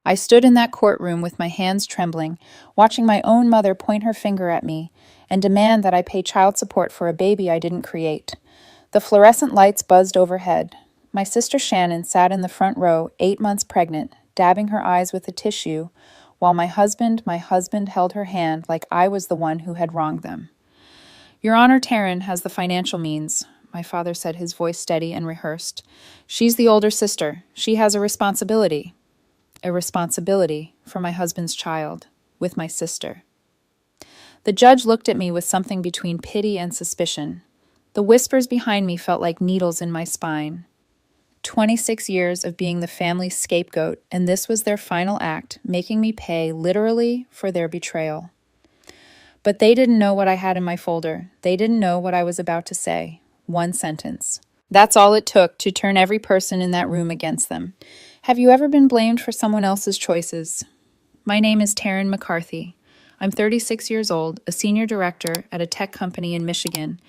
I stood in that courtroom with my hands trembling, watching my own mother point her finger at me and demand that I pay child support for a baby I didn't create. The fluorescent lights buzzed overhead. My sister Shannon sat in the front row, 8 months pregnant, dabbing her eyes with a tissue, while my husband held her hand like I was the one who had wronged them. Your Honor, Taryn has the financial means, my father said, his voice steady and rehearsed. She's the older sister. She has a responsibility. A responsibility for my husband's child, with my sister. The judge looked at me with something between pity and suspicion. The whispers behind me felt like needles in my spine. 26 years of being the family's scapegoat, and this was their final act, making me pay, literally, for their betrayal. But they didn't know what I had in my folder. They didn't know what I was about to say. One sentence. That's all it took to turn every person in that room against them. Have you ever been blamed for someone else's choices? My name is Taryn McCarthy. I'm 36 years old, a senior director at a tech company in Michigan,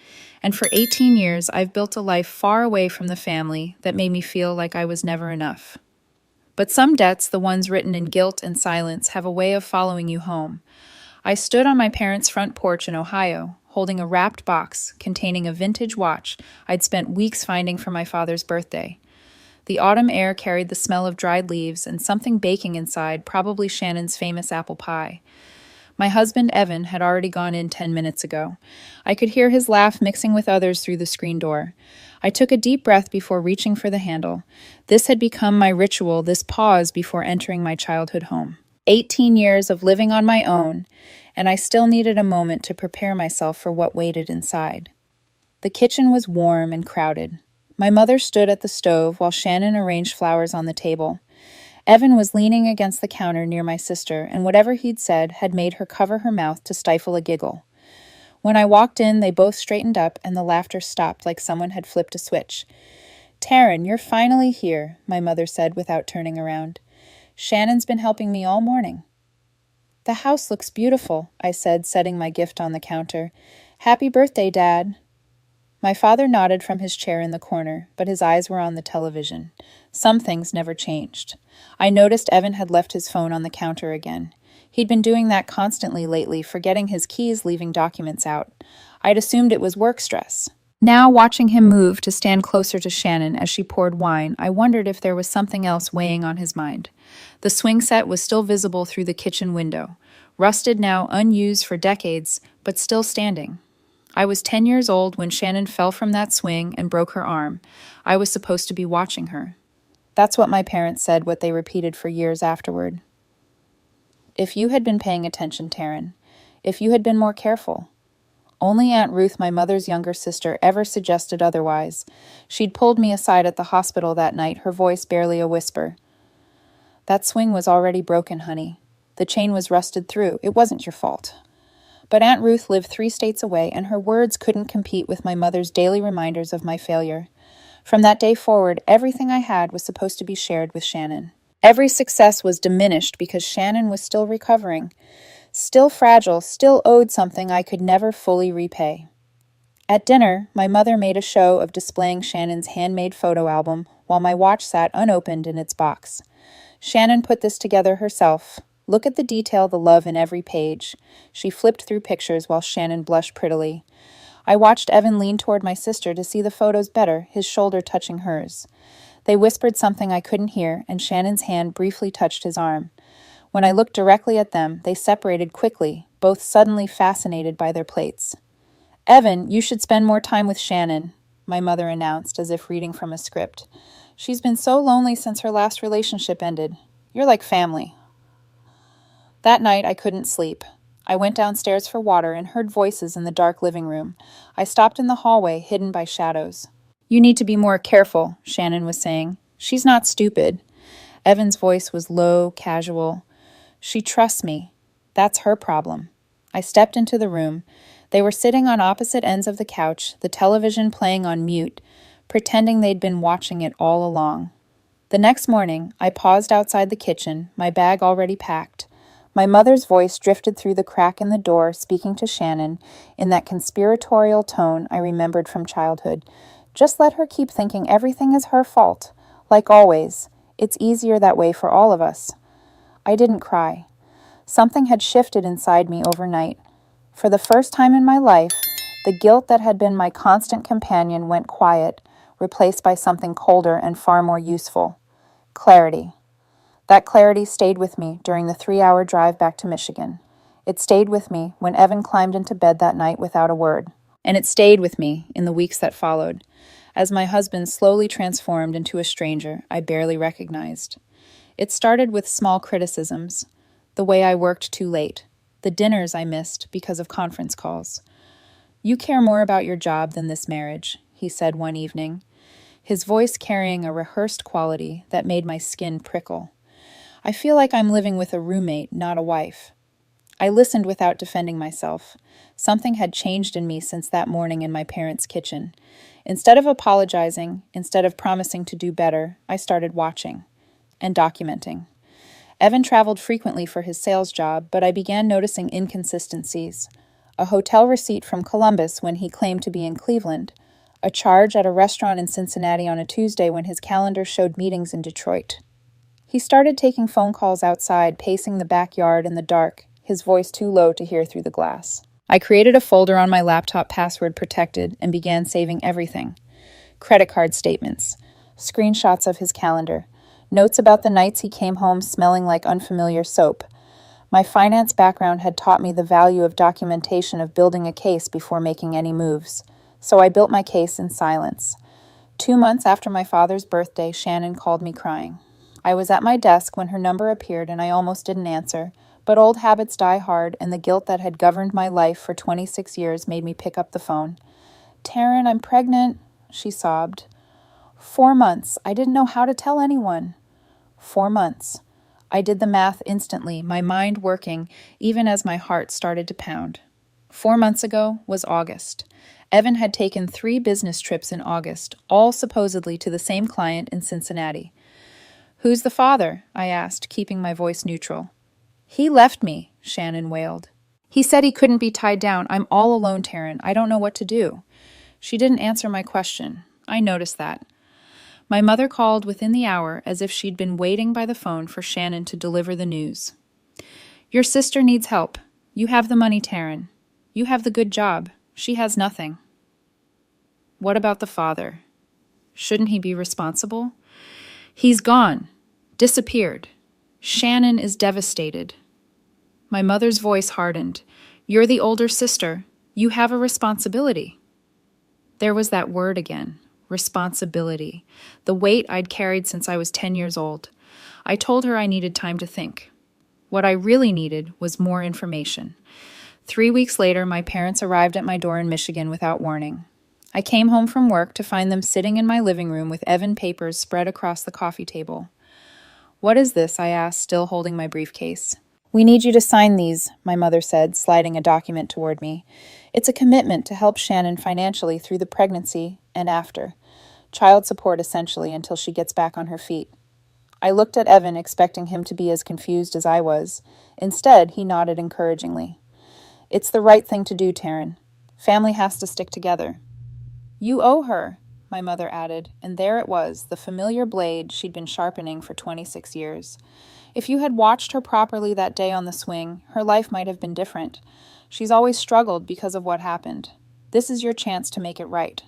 and for 18 years I've built a life far away from the family that made me feel like I was never enough. But some debts, the ones written in guilt and silence, have a way of following you home. I stood on my parents' front porch in Ohio, holding a wrapped box containing a vintage watch I'd spent weeks finding for my father's birthday. The autumn air carried the smell of dried leaves and something baking inside, probably Shannon's famous apple pie. My husband, Evan, had already gone in 10 minutes ago. I could hear his laugh mixing with others through the screen door. I took a deep breath before reaching for the handle. This had become my ritual, this pause before entering my childhood home. 18 years of living on my own, and I still needed a moment to prepare myself for what waited inside. The kitchen was warm and crowded. My mother stood at the stove while Shannon arranged flowers on the table. Evan was leaning against the counter near my sister, and whatever he'd said had made her cover her mouth to stifle a giggle. When I walked in, they both straightened up, and the laughter stopped like someone had flipped a switch. "Taryn, you're finally here," my mother said without turning around. "Shannon's been helping me all morning." "The house looks beautiful," I said, setting my gift on the counter. "Happy birthday, Dad." My father nodded from his chair in the corner, but his eyes were on the television. Some things never changed. I noticed Evan had left his phone on the counter again. He'd been doing that constantly lately, forgetting his keys, leaving documents out. I'd assumed it was work stress. Now, watching him move to stand closer to Shannon as she poured wine, I wondered if there was something else weighing on his mind. The swing set was still visible through the kitchen window, rusted now, unused for decades, but still standing. I was 10 years old when Shannon fell from that swing and broke her arm. I was supposed to be watching her. That's what my parents said, what they repeated for years afterward. If you had been paying attention, Taryn, if you had been more careful. Only Aunt Ruth, my mother's younger sister, ever suggested otherwise. She'd pulled me aside at the hospital that night, her voice barely a whisper. "That swing was already broken, honey. The chain was rusted through. It wasn't your fault." But Aunt Ruth lived 3 states away, and her words couldn't compete with my mother's daily reminders of my failure. From that day forward, everything I had was supposed to be shared with Shannon. Every success was diminished because Shannon was still recovering, still fragile, still owed something I could never fully repay. At dinner, my mother made a show of displaying Shannon's handmade photo album while my watch sat unopened in its box. Shannon put this together herself. Look at the detail, the love in every page. She flipped through pictures while Shannon blushed prettily. I watched Evan lean toward my sister to see the photos better, his shoulder touching hers. They whispered something I couldn't hear, and Shannon's hand briefly touched his arm. When I looked directly at them, they separated quickly, both suddenly fascinated by their plates. "Evan, you should spend more time with Shannon," my mother announced, as if reading from a script. "She's been so lonely since her last relationship ended. You're like family." That night, I couldn't sleep. I went downstairs for water and heard voices in the dark living room. I stopped in the hallway, hidden by shadows. "You need to be more careful," Shannon was saying. "She's not stupid." Evan's voice was low, casual. "She trusts me. That's her problem." I stepped into the room. They were sitting on opposite ends of the couch, the television playing on mute, pretending they'd been watching it all along. The next morning, I paused outside the kitchen, my bag already packed. My mother's voice drifted through the crack in the door, speaking to Shannon in that conspiratorial tone I remembered from childhood. "Just let her keep thinking everything is her fault. Like always. It's easier that way for all of us." I didn't cry. Something had shifted inside me overnight. For the first time in my life, the guilt that had been my constant companion went quiet, replaced by something colder and far more useful. Clarity. That clarity stayed with me during the 3-hour drive back to Michigan. It stayed with me when Evan climbed into bed that night without a word. And it stayed with me in the weeks that followed, as my husband slowly transformed into a stranger I barely recognized. It started with small criticisms, the way I worked too late, the dinners I missed because of conference calls. "You care more about your job than this marriage," he said one evening, his voice carrying a rehearsed quality that made my skin prickle. "I feel like I'm living with a roommate, not a wife." I listened without defending myself. Something had changed in me since that morning in my parents' kitchen. Instead of apologizing, instead of promising to do better, I started watching and documenting. Evan traveled frequently for his sales job, but I began noticing inconsistencies. A hotel receipt from Columbus when he claimed to be in Cleveland. A charge at a restaurant in Cincinnati on a Tuesday when his calendar showed meetings in Detroit. He started taking phone calls outside, pacing the backyard in the dark, his voice too low to hear through the glass. I created a folder on my laptop, password protected, and began saving everything. Credit card statements, screenshots of his calendar, notes about the nights he came home smelling like unfamiliar soap. My finance background had taught me the value of documentation of building a case before making any moves. So I built my case in silence. 2 months after my father's birthday, Shannon called me crying. I was at my desk when her number appeared and I almost didn't answer, but old habits die hard and the guilt that had governed my life for 26 years made me pick up the phone. "Taryn, I'm pregnant," she sobbed. 4 months. I didn't know how to tell anyone. 4 months. I did the math instantly, my mind working, even as my heart started to pound. 4 months ago was August. Evan had taken 3 business trips in August, all supposedly to the same client in Cincinnati. "Who's the father?" I asked, keeping my voice neutral. "He left me," Shannon wailed. "He said he couldn't be tied down. I'm all alone, Taryn. I don't know what to do." She didn't answer my question. I noticed that. My mother called within the hour as if she'd been waiting by the phone for Shannon to deliver the news. "Your sister needs help. You have the money, Taryn. You have the good job. She has nothing." What about the father? Shouldn't he be responsible? "He's gone. Disappeared. Shannon is devastated." My mother's voice hardened. "You're the older sister. You have a responsibility." There was that word again. Responsibility. The weight I'd carried since I was 10 years old. I told her I needed time to think. What I really needed was more information. 3 weeks later, my parents arrived at my door in Michigan without warning. I came home from work to find them sitting in my living room with Evan papers spread across the coffee table. "What is this?" I asked, still holding my briefcase. "We need you to sign these," my mother said, sliding a document toward me. "It's a commitment to help Shannon financially through the pregnancy and after. Child support, essentially, until she gets back on her feet." I looked at Evan, expecting him to be as confused as I was. Instead, he nodded encouragingly. "It's the right thing to do, Taryn. Family has to stick together." "You owe her," my mother added, and there it was, the familiar blade she'd been sharpening for 26 years. If you had watched her properly that day on the swing, her life might have been different. She's always struggled because of what happened. This is your chance to make it right.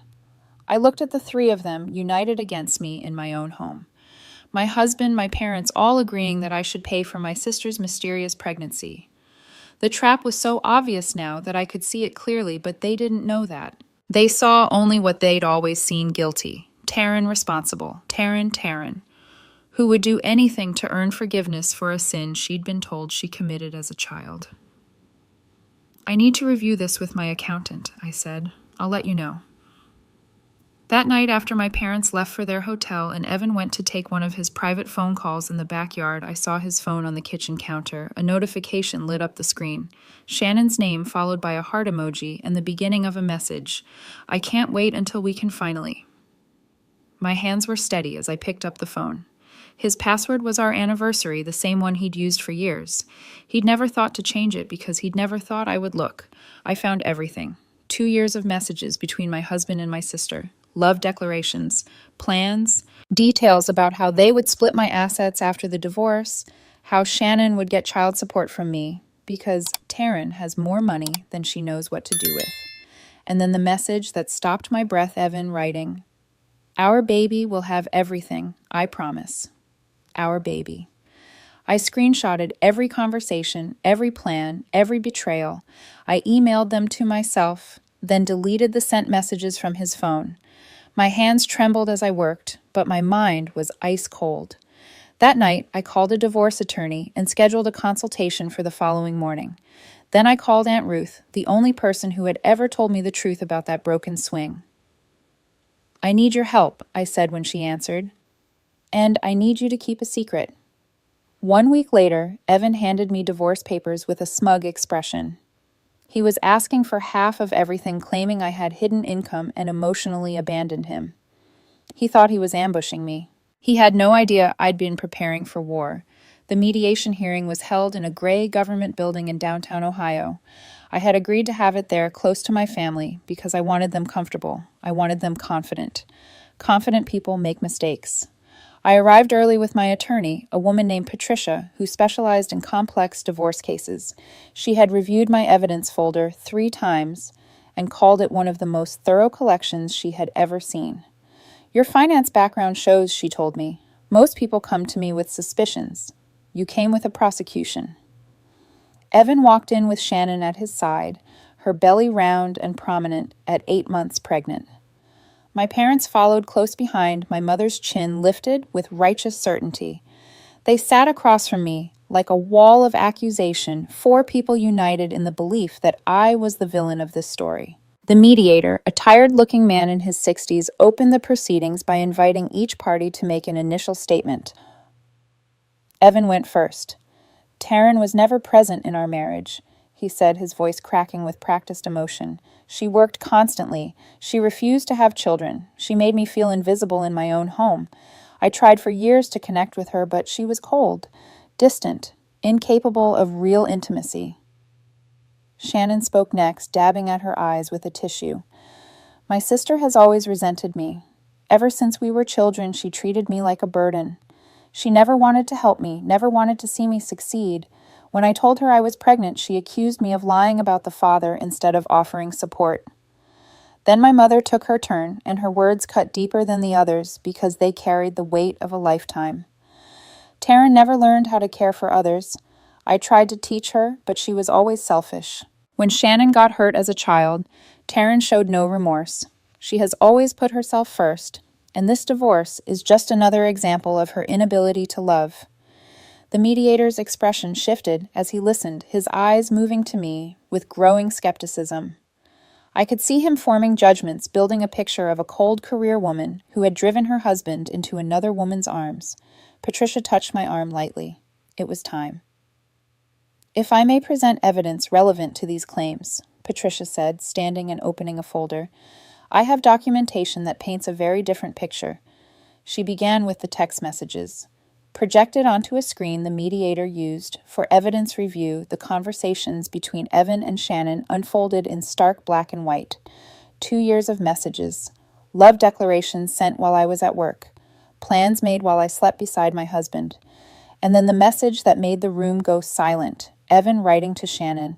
I looked at the 3 of them, united against me in my own home. My husband, my parents, all agreeing that I should pay for my sister's mysterious pregnancy. The trap was so obvious now that I could see it clearly, but they didn't know that. They saw only what they'd always seen: guilty. Taryn responsible. Taryn, who would do anything to earn forgiveness for a sin she'd been told she committed as a child. "I need to review this with my accountant," I said. "I'll let you know." That night, after my parents left for their hotel and Evan went to take one of his private phone calls in the backyard, I saw his phone on the kitchen counter. A notification lit up the screen. Shannon's name followed by a heart emoji and the beginning of a message. "I can't wait until we can finally." My hands were steady as I picked up the phone. His password was our anniversary, the same one he'd used for years. He'd never thought to change it because he'd never thought I would look. I found everything. 2 years of messages between my husband and my sister. Love declarations, plans, details about how they would split my assets after the divorce, how Shannon would get child support from me because Taryn has more money than she knows what to do with. And then the message that stopped my breath, Evan writing, "Our baby will have everything, I promise. Our baby." I screenshotted every conversation, every plan, every betrayal. I emailed them to myself, then deleted the sent messages from his phone. My hands trembled as I worked, but my mind was ice cold. That night, I called a divorce attorney and scheduled a consultation for the following morning. Then I called Aunt Ruth, the only person who had ever told me the truth about that broken swing. "I need your help," I said when she answered. "And I need you to keep a secret." 1 week later, Evan handed me divorce papers with a smug expression. He was asking for half of everything, claiming I had hidden income and emotionally abandoned him. He thought he was ambushing me. He had no idea I'd been preparing for war. The mediation hearing was held in a gray government building in downtown Ohio. I had agreed to have it there close to my family because I wanted them comfortable. I wanted them confident. Confident people make mistakes. I arrived early with my attorney, a woman named Patricia, who specialized in complex divorce cases. She had reviewed my evidence folder 3 times and called it one of the most thorough collections she had ever seen. "Your finance background shows," she told me. "Most people come to me with suspicions. You came with a prosecution." Evan walked in with Shannon at his side, her belly round and prominent at 8 months pregnant. My parents followed close behind, my mother's chin lifted with righteous certainty. They sat across from me, like a wall of accusation, 4 people united in the belief that I was the villain of this story. The mediator, a tired-looking man in his 60s, opened the proceedings by inviting each party to make an initial statement. Evan went first. "Taryn was never present in our marriage," he said, his voice cracking with practiced emotion. "She worked constantly. She refused to have children. She made me feel invisible in my own home. I tried for years to connect with her, but she was cold, distant, incapable of real intimacy." Shannon spoke next, dabbing at her eyes with a tissue. "My sister has always resented me. Ever since we were children, she treated me like a burden. She never wanted to help me, never wanted to see me succeed. When I told her I was pregnant, she accused me of lying about the father instead of offering support. Then my mother took her turn, and her words cut deeper than the others because they carried the weight of a lifetime. Taryn never learned how to care for others. I tried to teach her, but she was always selfish. When Shannon got hurt as a child, Taryn showed no remorse. She has always put herself first, and this divorce is just another example of her inability to love." The mediator's expression shifted as he listened, his eyes moving to me with growing skepticism. I could see him forming judgments, building a picture of a cold career woman who had driven her husband into another woman's arms. Patricia touched my arm lightly. It was time. "If I may present evidence relevant to these claims," Patricia said, standing and opening a folder, "I have documentation that paints a very different picture." She began with the text messages. Projected onto a screen the mediator used for evidence review, the conversations between Evan and Shannon unfolded in stark black and white. 2 years of messages. Love declarations sent while I was at work. Plans made while I slept beside my husband. And then the message that made the room go silent. Evan writing to Shannon,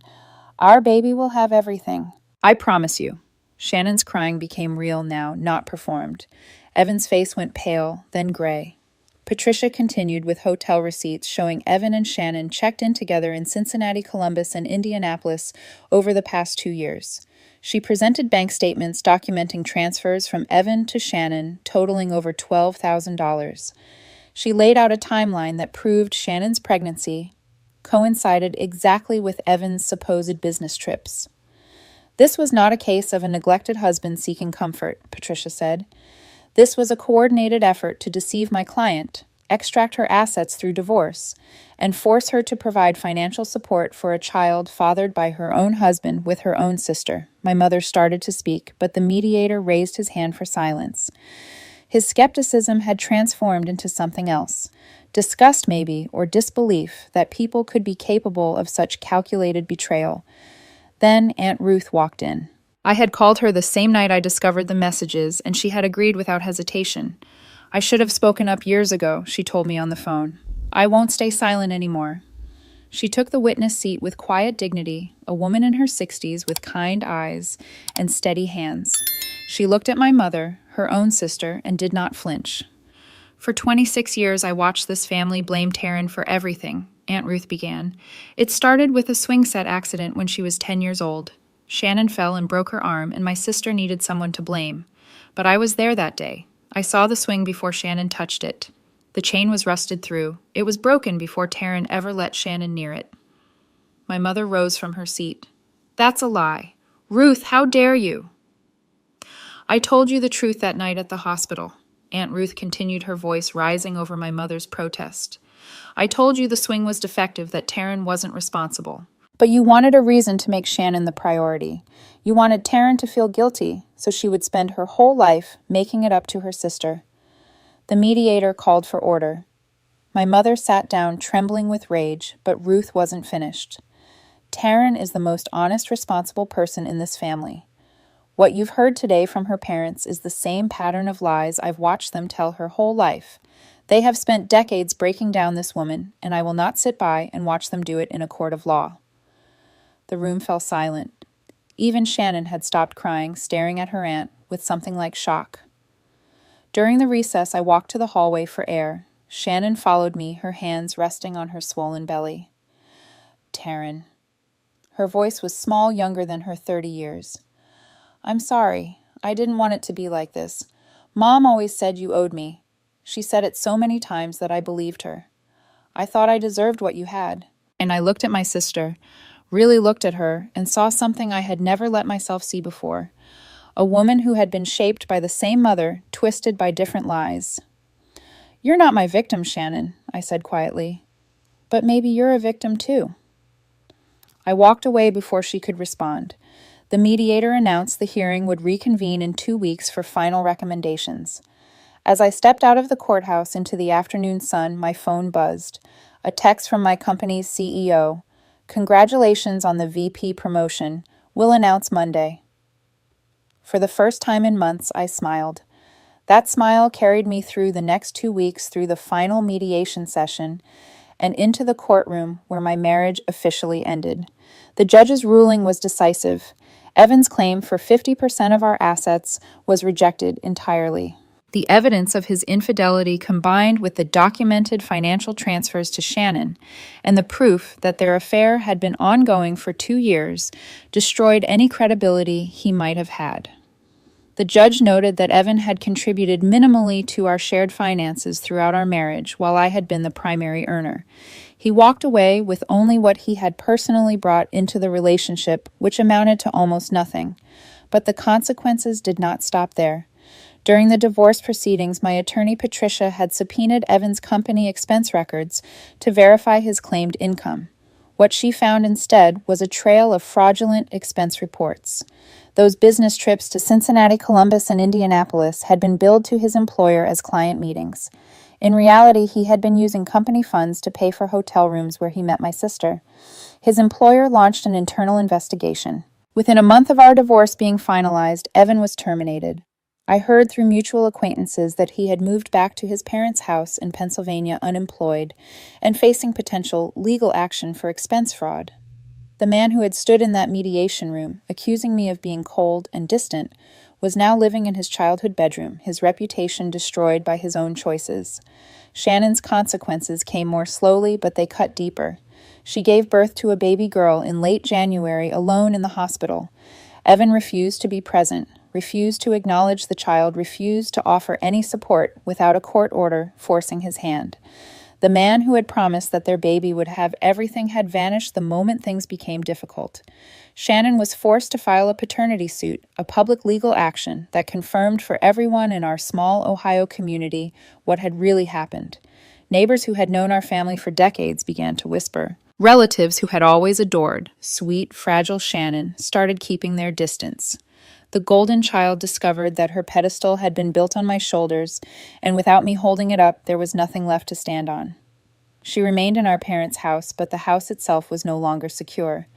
"Our baby will have everything. I promise you." Shannon's crying became real now, not performed. Evan's face went pale, then gray. Patricia continued with hotel receipts showing Evan and Shannon checked in together in Cincinnati, Columbus, and Indianapolis over the past 2 years. She presented bank statements documenting transfers from Evan to Shannon totaling over $12,000. She laid out a timeline that proved Shannon's pregnancy coincided exactly with Evan's supposed business trips. "This was not a case of a neglected husband seeking comfort," Patricia said. "This was a coordinated effort to deceive my client, extract her assets through divorce, and force her to provide financial support for a child fathered by her own husband with her own sister." My mother started to speak, but the mediator raised his hand for silence. His skepticism had transformed into something else. Disgust, maybe, or disbelief that people could be capable of such calculated betrayal. Then Aunt Ruth walked in. I had called her the same night I discovered the messages, and she had agreed without hesitation. "I should have spoken up years ago," she told me on the phone. I won't stay silent anymore. She took the witness seat with quiet dignity, a woman in her 60s with kind eyes and steady hands. She looked at my mother, her own sister, and did not flinch. For 26 years, I watched this family blame Taryn for everything, Aunt Ruth began. It started with a swing set accident when she was 10 years old. Shannon fell and broke her arm, and my sister needed someone to blame. But I was there that day. I saw the swing before Shannon touched it. The chain was rusted through. It was broken before Taryn ever let Shannon near it. My mother rose from her seat. That's a lie. Ruth, how dare you? I told you the truth that night at the hospital. Aunt Ruth continued, her voice rising over my mother's protest. I told you the swing was defective, that Taryn wasn't responsible. But you wanted a reason to make Shannon the priority. You wanted Taryn to feel guilty, so she would spend her whole life making it up to her sister. The mediator called for order. My mother sat down, trembling with rage, but Ruth wasn't finished. Taryn is the most honest, responsible person in this family. What you've heard today from her parents is the same pattern of lies I've watched them tell her whole life. They have spent decades breaking down this woman, and I will not sit by and watch them do it in a court of law. The room fell silent. Even Shannon had stopped crying, staring at her aunt with something like shock. During the recess, I walked to the hallway for air. Shannon followed me, her hands resting on her swollen belly. Taryn. Her voice was small, younger than her 30 years. I'm sorry. I didn't want it to be like this. Mom always said you owed me. She said it so many times that I believed her. I thought I deserved what you had. And I looked at my sister, really looked at her, and saw something I had never let myself see before. A woman who had been shaped by the same mother, twisted by different lies. You're not my victim, Shannon, I said quietly. But maybe you're a victim too. I walked away before she could respond. The mediator announced the hearing would reconvene in 2 weeks for final recommendations. As I stepped out of the courthouse into the afternoon sun, my phone buzzed. A text from my company's CEO. Congratulations on the VP promotion. We'll announce Monday. For the first time in months, I smiled. That smile carried me through the next 2 weeks, through the final mediation session, and into the courtroom where my marriage officially ended. The judge's ruling was decisive. Evan's claim for 50% of our assets was rejected entirely. The evidence of his infidelity, combined with the documented financial transfers to Shannon and the proof that their affair had been ongoing for 2 years, destroyed any credibility he might have had. The judge noted that Evan had contributed minimally to our shared finances throughout our marriage, while I had been the primary earner. He walked away with only what he had personally brought into the relationship, which amounted to almost nothing. But the consequences did not stop there. During the divorce proceedings, my attorney Patricia had subpoenaed Evan's company expense records to verify his claimed income. What she found instead was a trail of fraudulent expense reports. Those business trips to Cincinnati, Columbus, and Indianapolis had been billed to his employer as client meetings. In reality, he had been using company funds to pay for hotel rooms where he met my sister. His employer launched an internal investigation. Within a month of our divorce being finalized, Evan was terminated. I heard through mutual acquaintances that he had moved back to his parents' house in Pennsylvania unemployed and facing potential legal action for expense fraud. The man who had stood in that mediation room, accusing me of being cold and distant, was now living in his childhood bedroom, his reputation destroyed by his own choices. Shannon's consequences came more slowly, but they cut deeper. She gave birth to a baby girl in late January alone in the hospital. Evan refused to be present, refused to acknowledge the child, refused to offer any support without a court order forcing his hand. The man who had promised that their baby would have everything had vanished the moment things became difficult. Shannon was forced to file a paternity suit, a public legal action that confirmed for everyone in our small Ohio community what had really happened. Neighbors who had known our family for decades began to whisper. Relatives who had always adored sweet, fragile Shannon started keeping their distance. The golden child discovered that her pedestal had been built on my shoulders, and without me holding it up, there was nothing left to stand on. She remained in our parents' house, but the house itself was no longer secure,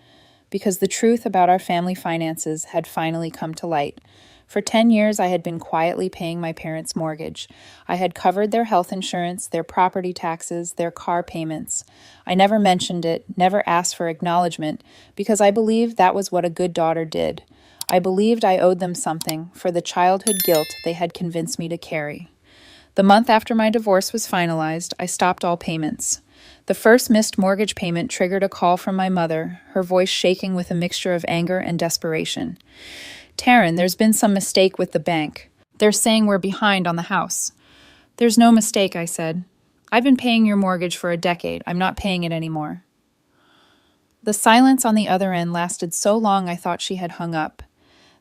because the truth about our family finances had finally come to light. For 10 years, I had been quietly paying my parents' mortgage. I had covered their health insurance, their property taxes, their car payments. I never mentioned it, never asked for acknowledgement, because I believed that was what a good daughter did. I believed I owed them something for the childhood guilt they had convinced me to carry. The month after my divorce was finalized, I stopped all payments. The first missed mortgage payment triggered a call from my mother, her voice shaking with a mixture of anger and desperation. "Taryn, there's been some mistake with the bank. They're saying we're behind on the house." "There's no mistake," I said. "I've been paying your mortgage for a decade. I'm not paying it anymore." The silence on the other end lasted so long I thought she had hung up.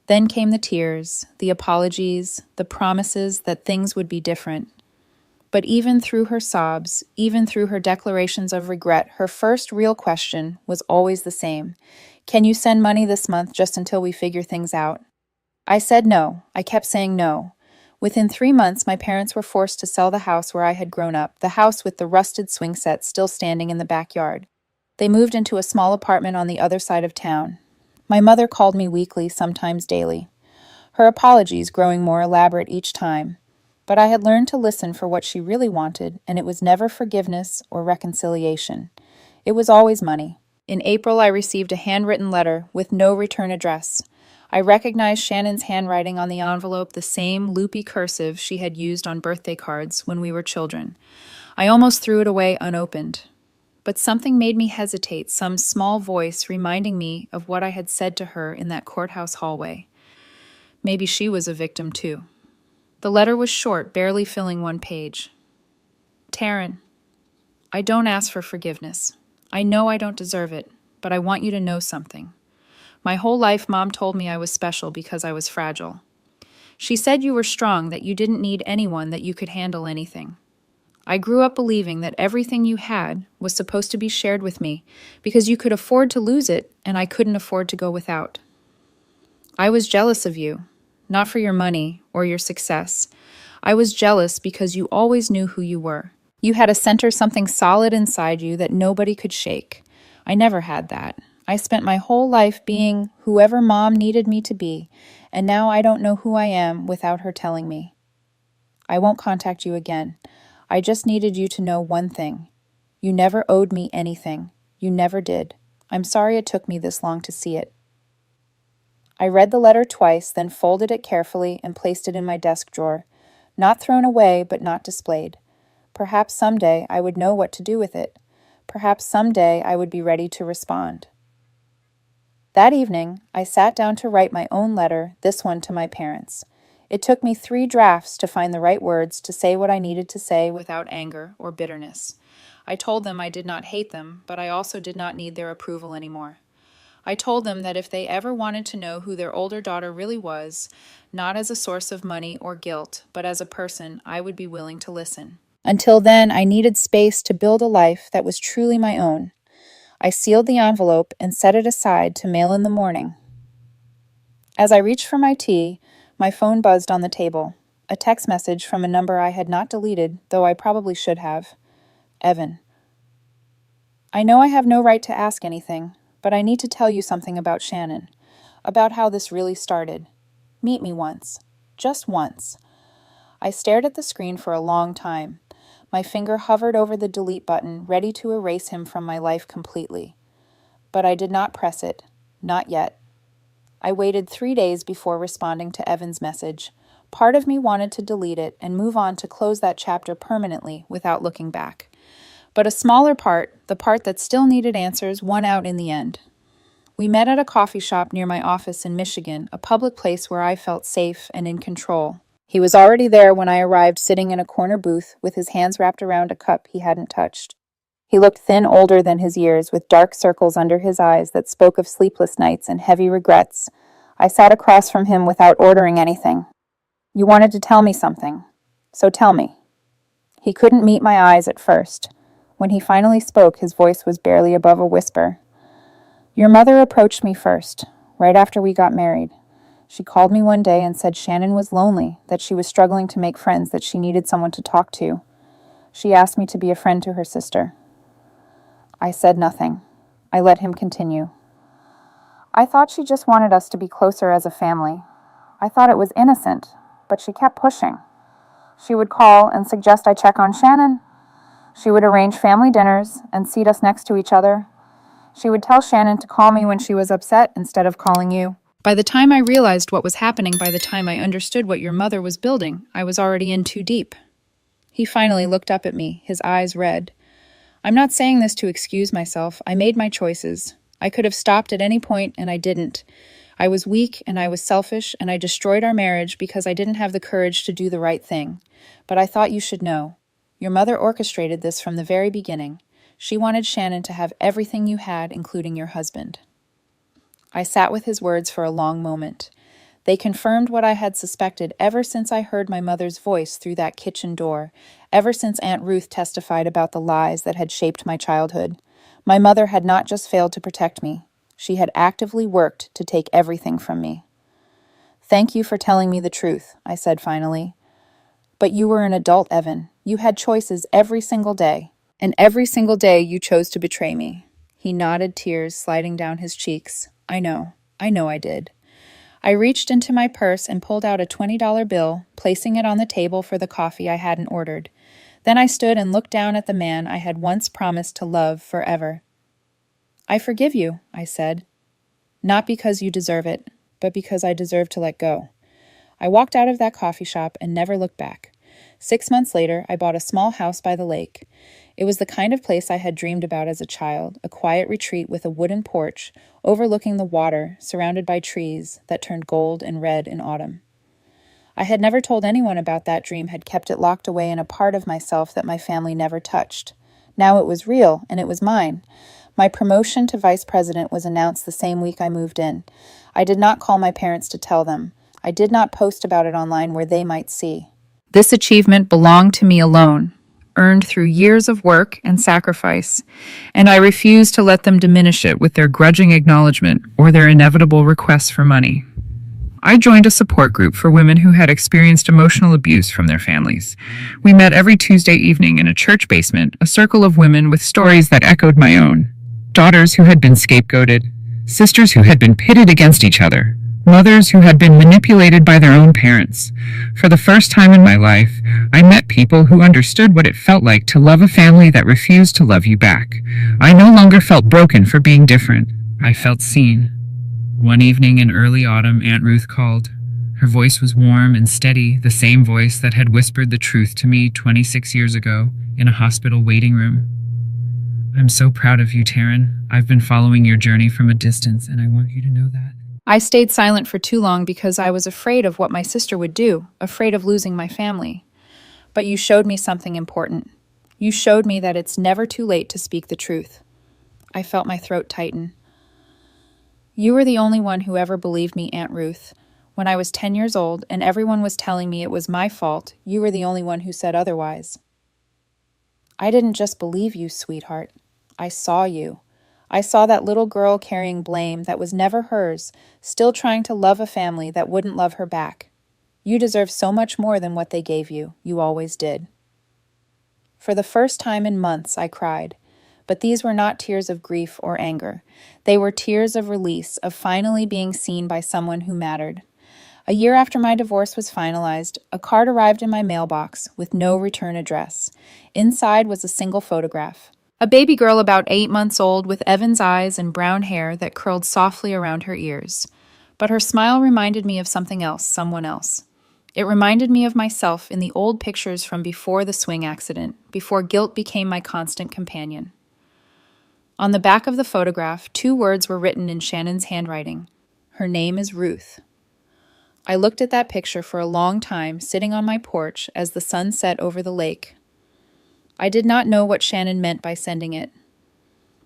Then came the tears, the apologies, the promises that things would be different. But even through her sobs, even through her declarations of regret, her first real question was always the same. "Can you send money this month just until we figure things out?" I said no. I kept saying no. Within 3 months, my parents were forced to sell the house where I had grown up, the house with the rusted swing set still standing in the backyard. They moved into a small apartment on the other side of town. My mother called me weekly, sometimes daily. Her apologies growing more elaborate each time. But I had learned to listen for what she really wanted, and it was never forgiveness or reconciliation. It was always money. In April, I received a handwritten letter with no return address. I recognized Shannon's handwriting on the envelope, the same loopy cursive she had used on birthday cards when we were children. I almost threw it away unopened. But something made me hesitate, some small voice reminding me of what I had said to her in that courthouse hallway. Maybe she was a victim too. The letter was short, barely filling 1 page. "Taryn, I don't ask for forgiveness. I know I don't deserve it, but I want you to know something. My whole life, Mom told me I was special because I was fragile. She said you were strong, that you didn't need anyone, that you could handle anything. I grew up believing that everything you had was supposed to be shared with me because you could afford to lose it and I couldn't afford to go without. I was jealous of you, not for your money or your success. I was jealous because you always knew who you were. You had a center, something solid inside you that nobody could shake. I never had that. I spent my whole life being whoever Mom needed me to be, and now I don't know who I am without her telling me. I won't contact you again. I just needed you to know one thing. You never owed me anything. You never did. I'm sorry it took me this long to see it." I read the letter twice, then folded it carefully and placed it in my desk drawer. Not thrown away, but not displayed. Perhaps someday I would know what to do with it. Perhaps someday I would be ready to respond. That evening, I sat down to write my own letter, this one to my parents. It took me 3 drafts to find the right words to say what I needed to say without anger or bitterness. I told them I did not hate them, but I also did not need their approval anymore. I told them that if they ever wanted to know who their older daughter really was, not as a source of money or guilt, but as a person, I would be willing to listen. Until then, I needed space to build a life that was truly my own. I sealed the envelope and set it aside to mail in the morning. As I reached for my tea, my phone buzzed on the table. A text message from a number I had not deleted, though I probably should have. Evan. "I know I have no right to ask anything, but I need to tell you something about Shannon, about how this really started. Meet me once. Just once." I stared at the screen for a long time. My finger hovered over the delete button, ready to erase him from my life completely. But I did not press it. Not yet. I waited 3 days before responding to Evan's message. Part of me wanted to delete it and move on to close that chapter permanently without looking back. But a smaller part, the part that still needed answers, won out in the end. We met at a coffee shop near my office in Michigan, a public place where I felt safe and in control. He was already there when I arrived, sitting in a corner booth with his hands wrapped around a cup he hadn't touched. He looked thin, older than his years, with dark circles under his eyes that spoke of sleepless nights and heavy regrets. I sat across from him without ordering anything. "You wanted to tell me something, so tell me." He couldn't meet my eyes at first. When he finally spoke, his voice was barely above a whisper. "Your mother approached me first, right after we got married. She called me one day and said Shannon was lonely, that she was struggling to make friends, that she needed someone to talk to. She asked me to be a friend to her sister." I said nothing. I let him continue. "I thought she just wanted us to be closer as a family. I thought it was innocent, but she kept pushing. She would call and suggest I check on Shannon. She would arrange family dinners and seat us next to each other. She would tell Shannon to call me when she was upset instead of calling you. By the time I realized what was happening, by the time I understood what your mother was building, I was already in too deep. He finally looked up at me, his eyes red. I'm not saying this to excuse myself. I made my choices. I could have stopped at any point, and I didn't. I was weak, and I was selfish, and I destroyed our marriage because I didn't have the courage to do the right thing. But I thought you should know. Your mother orchestrated this from the very beginning. She wanted Shannon to have everything you had, including your husband. I sat with his words for a long moment. They confirmed what I had suspected ever since I heard my mother's voice through that kitchen door, ever since Aunt Ruth testified about the lies that had shaped my childhood. My mother had not just failed to protect me. She had actively worked to take everything from me. Thank you for telling me the truth, I said finally. But you were an adult, Evan. You had choices every single day. And every single day you chose to betray me. He nodded, tears sliding down his cheeks. I know I did. I reached into my purse and pulled out a $20 bill, placing it on the table for the coffee I hadn't ordered. Then I stood and looked down at the man I had once promised to love forever. I forgive you, I said. Not because you deserve it, but because I deserve to let go. I walked out of that coffee shop and never looked back. 6 months later, I bought a small house by the lake. It was the kind of place I had dreamed about as a child, a quiet retreat with a wooden porch, overlooking the water, surrounded by trees that turned gold and red in autumn. I had never told anyone about that dream, had kept it locked away in a part of myself that my family never touched. Now it was real, and it was mine. My promotion to vice president was announced the same week I moved in. I did not call my parents to tell them. I did not post about it online where they might see. This achievement belonged to me alone, earned through years of work and sacrifice, and I refused to let them diminish it with their grudging acknowledgement or their inevitable requests for money. I joined a support group for women who had experienced emotional abuse from their families. We met every Tuesday evening in a church basement, a circle of women with stories that echoed my own. Daughters who had been scapegoated, sisters who had been pitted against each other, mothers who had been manipulated by their own parents. For the first time in my life, I met people who understood what it felt like to love a family that refused to love you back. I no longer felt broken for being different. I felt seen. One evening in early autumn, Aunt Ruth called. Her voice was warm and steady, the same voice that had whispered the truth to me 26 years ago in a hospital waiting room. I'm so proud of you, Taryn. I've been following your journey from a distance, and I want you to know that. I stayed silent for too long because I was afraid of what my sister would do, afraid of losing my family. But you showed me something important. You showed me that it's never too late to speak the truth. I felt my throat tighten. You were the only one who ever believed me, Aunt Ruth. When I was 10 years old and everyone was telling me it was my fault, you were the only one who said otherwise. I didn't just believe you, sweetheart. I saw you. I saw that little girl carrying blame that was never hers, still trying to love a family that wouldn't love her back. You deserve so much more than what they gave you. You always did. For the first time in months, I cried. But these were not tears of grief or anger. They were tears of release, of finally being seen by someone who mattered. A year after my divorce was finalized, a card arrived in my mailbox with no return address. Inside was a single photograph. A baby girl about 8 months old with Evan's eyes and brown hair that curled softly around her ears. But her smile reminded me of something else, someone else. It reminded me of myself in the old pictures from before the swing accident, before guilt became my constant companion. On the back of the photograph, 2 words were written in Shannon's handwriting. Her name is Ruth. I looked at that picture for a long time, sitting on my porch as the sun set over the lake. I did not know what Shannon meant by sending it.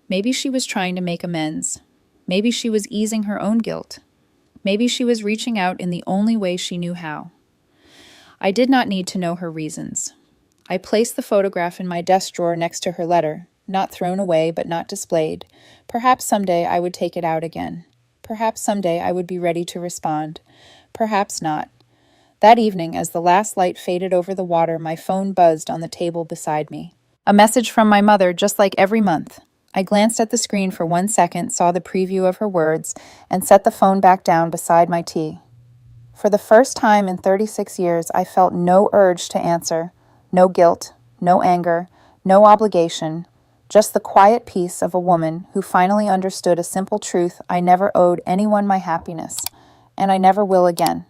Maybe she was trying to make amends. Maybe she was easing her own guilt. Maybe she was reaching out in the only way she knew how. I did not need to know her reasons. I placed the photograph in my desk drawer next to her letter, not thrown away but not displayed. Perhaps someday I would take it out again. Perhaps someday I would be ready to respond. Perhaps not. That evening, as the last light faded over the water, my phone buzzed on the table beside me. A message from my mother, just like every month. I glanced at the screen for 1 second, saw the preview of her words, and set the phone back down beside my tea. For the first time in 36 years, I felt no urge to answer, no guilt, no anger, no obligation, just the quiet peace of a woman who finally understood a simple truth: I never owed anyone my happiness, and I never will again.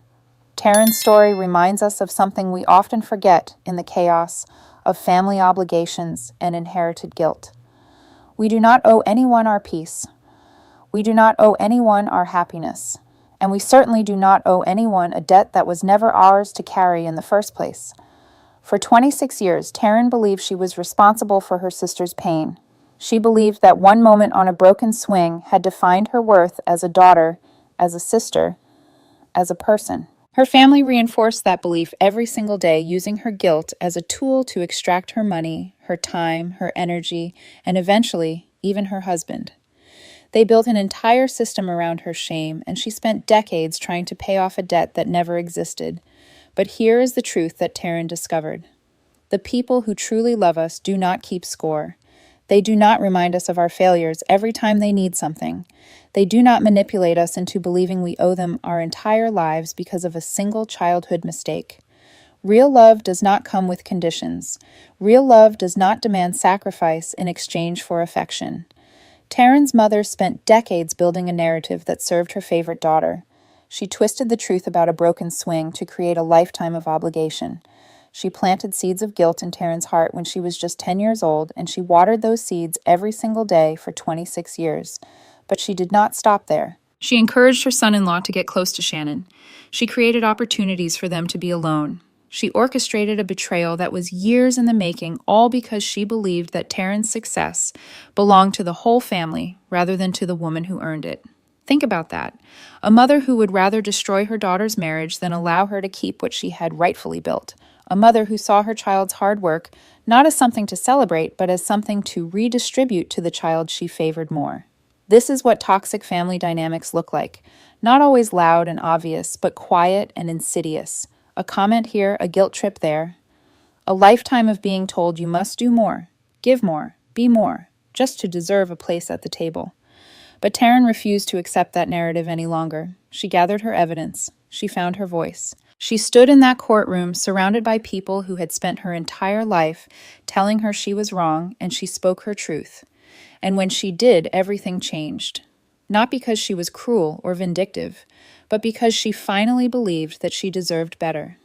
Taryn's story reminds us of something we often forget in the chaos of family obligations and inherited guilt. We do not owe anyone our peace. We do not owe anyone our happiness. And we certainly do not owe anyone a debt that was never ours to carry in the first place. For 26 years, Taryn believed she was responsible for her sister's pain. She believed that one moment on a broken swing had defined her worth as a daughter, as a sister, as a person. Her family reinforced that belief every single day, using her guilt as a tool to extract her money, her time, her energy, and eventually, even her husband. They built an entire system around her shame, and she spent decades trying to pay off a debt that never existed. But here is the truth that Taryn discovered. The people who truly love us do not keep score. They do not remind us of our failures every time they need something. They do not manipulate us into believing we owe them our entire lives because of a single childhood mistake. Real love does not come with conditions. Real love does not demand sacrifice in exchange for affection. Taryn's mother spent decades building a narrative that served her favorite daughter. She twisted the truth about a broken swing to create a lifetime of obligation. She planted seeds of guilt in Taryn's heart when she was just 10 years old, and she watered those seeds every single day for 26 years. But she did not stop there. She encouraged her son-in-law to get close to Shannon. She created opportunities for them to be alone. She orchestrated a betrayal that was years in the making, all because she believed that Taryn's success belonged to the whole family rather than to the woman who earned it. Think about that. A mother who would rather destroy her daughter's marriage than allow her to keep what she had rightfully built. A mother who saw her child's hard work not as something to celebrate, but as something to redistribute to the child she favored more. This is what toxic family dynamics look like. Not always loud and obvious, but quiet and insidious. A comment here, a guilt trip there. A lifetime of being told you must do more, give more, be more, just to deserve a place at the table. But Taryn refused to accept that narrative any longer. She gathered her evidence. She found her voice. She stood in that courtroom, surrounded by people who had spent her entire life telling her she was wrong, and she spoke her truth. And when she did, everything changed. Not because she was cruel or vindictive, but because she finally believed that she deserved better.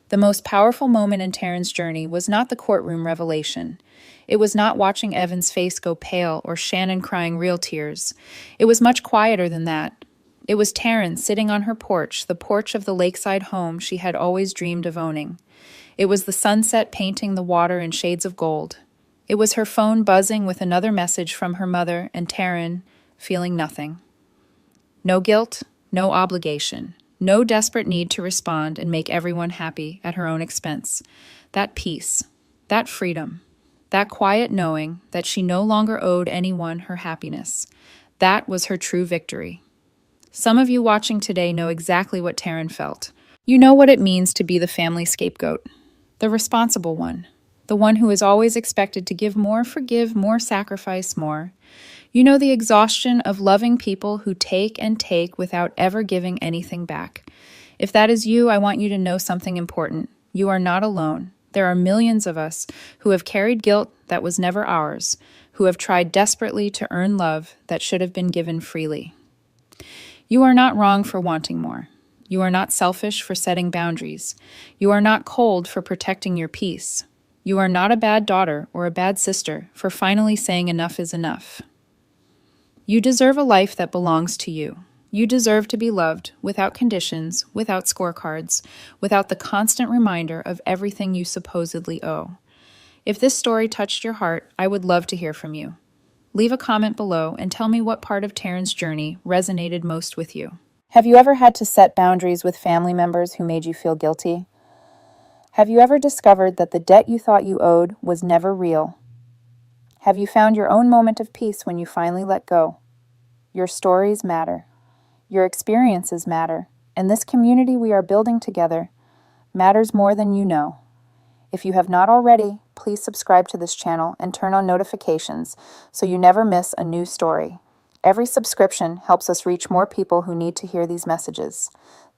The most powerful moment in Taryn's journey was not the courtroom revelation. It was not watching Evan's face go pale or Shannon crying real tears. It was much quieter than that. It was Taryn sitting on her porch, the porch of the lakeside home she had always dreamed of owning. It was the sunset painting the water in shades of gold. It was her phone buzzing with another message from her mother, and Taryn feeling nothing. No guilt, no obligation, no desperate need to respond and make everyone happy at her own expense. That peace, that freedom, that quiet knowing that she no longer owed anyone her happiness. That was her true victory. Some of you watching today know exactly what Taryn felt. You know what it means to be the family scapegoat, the responsible one, the one who is always expected to give more, forgive more, sacrifice more. You know the exhaustion of loving people who take and take without ever giving anything back. If that is you, I want you to know something important. You are not alone. There are millions of us who have carried guilt that was never ours, who have tried desperately to earn love that should have been given freely. You are not wrong for wanting more. You are not selfish for setting boundaries. You are not cold for protecting your peace. You are not a bad daughter or a bad sister for finally saying enough is enough. You deserve a life that belongs to you. You deserve to be loved without conditions, without scorecards, without the constant reminder of everything you supposedly owe. If this story touched your heart, I would love to hear from you. Leave a comment below and tell me what part of Taryn's journey resonated most with you. Have you ever had to set boundaries with family members who made you feel guilty? Have you ever discovered that the debt you thought you owed was never real? Have you found your own moment of peace when you finally let go? Your stories matter. Your experiences matter. And this community we are building together matters more than you know. If you have not already, please subscribe to this channel and turn on notifications so you never miss a new story. Every subscription helps us reach more people who need to hear these messages.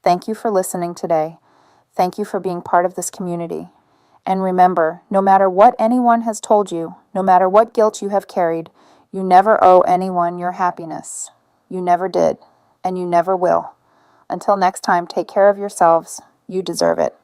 Thank you for listening today. Thank you for being part of this community. And remember, no matter what anyone has told you, no matter what guilt you have carried, you never owe anyone your happiness. You never did, and you never will. Until next time, take care of yourselves. You deserve it.